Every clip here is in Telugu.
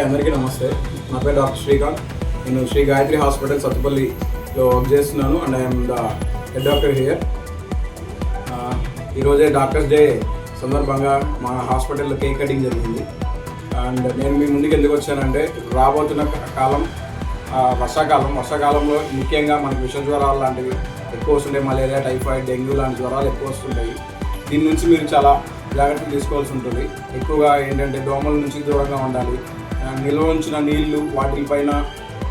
అందరికీ నమస్తే. నా పేరు డాక్టర్ శ్రీకాంత్. నేను శ్రీ గాయత్రి హాస్పిటల్ సత్తుపల్లిలో వర్క్ చేస్తున్నాను and I'm the head doctor here. ఈరోజే డాక్టర్స్ డే సందర్భంగా మా హాస్పిటల్లో కేక్ కటింగ్ జరిగింది. అండ్ నేను మీ ముందుకు ఎందుకు వచ్చానంటే, రాబోతున్న కాలం వర్షాకాలంలో ముఖ్యంగా మనకి విష జ్వరాలు లాంటివి ఎక్కువ వస్తుంటాయి. మలేరియా, టైఫాయిడ్, డెంగ్యూ లాంటి జ్వరాలు ఎక్కువ వస్తుంటాయి. దీని నుంచి మీరు చాలా జాగ్రత్తలు తీసుకోవాల్సి ఉంటుంది. ఎక్కువగా ఏంటంటే దోమల నుంచి దూరంగా ఉండాలి. నిల్వ ఉంచిన నీళ్లు వాటిపైన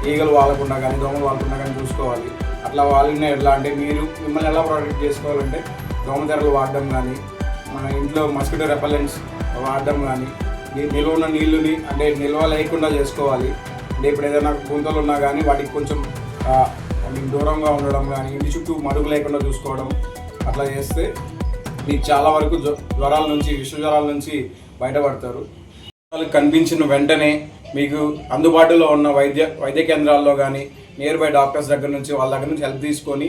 ఈగలు వాలకుండా కానీ దోమలు వాలకుండా కానీ చూసుకోవాలి. అట్లా వాలిన ఎట్లా అంటే మిమ్మల్ని ఎలా ప్రొటెక్ట్ చేసుకోవాలంటే దోమతెరలు వాడడం కానీ, మన ఇంట్లో మస్కిటో రెపలెంట్స్ వాడడం కానీ, నిల్వ ఉన్న నీళ్ళుని అంటే నిల్వ లేకుండా చేసుకోవాలి. అంటే ఇప్పుడు ఏదైనా గుంతలు ఉన్నా కానీ వాటికి కొంచెం దూరంగా ఉండడం కానీ, ఇంటి చుట్టూ మడుగు లేకుండా చూసుకోవడం, అట్లా చేస్తే మీకు చాలా వరకు జ్వరాల నుంచి, విష జ్వరాల నుంచి బయటపడతారు. కనిపించిన వెంటనే మీకు అందుబాటులో ఉన్న వైద్య కేంద్రాల్లో కానీ, నియర్ బై డాక్టర్స్ దగ్గర నుంచి వాళ్ళ దగ్గర నుంచి హెల్ప్ తీసుకొని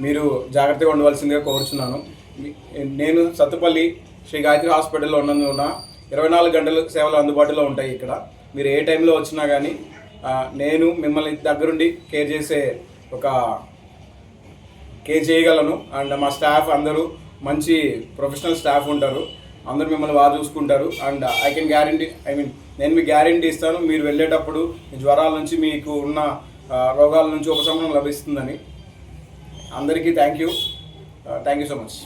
మీరు జాగ్రత్తగా ఉండవలసిందిగా కోరుచున్నాను. నేను సత్తుపల్లి శ్రీ గాయత్రి హాస్పిటల్లో ఉన్నందున 24 గంటలు సేవలు అందుబాటులో ఉంటాయి. ఇక్కడ మీరు ఏ టైంలో వచ్చినా కానీ నేను మిమ్మల్ని దగ్గరుండి కేర్ చేయగలను. అండ్ మా స్టాఫ్ అందరూ మంచి ప్రొఫెషనల్ స్టాఫ్ ఉంటారు. అందరూ మిమ్మల్ని బాగా చూసుకుంటారు. అండ్ నేను మీకు గ్యారెంటీ ఇస్తాను, మీరు వెళ్ళేటప్పుడు మీ జ్వరాల నుంచి, మీకు ఉన్న రోగాల నుంచి ఉపశమనం లభిస్తుందని. అందరికీ థ్యాంక్ యూ సో మచ్.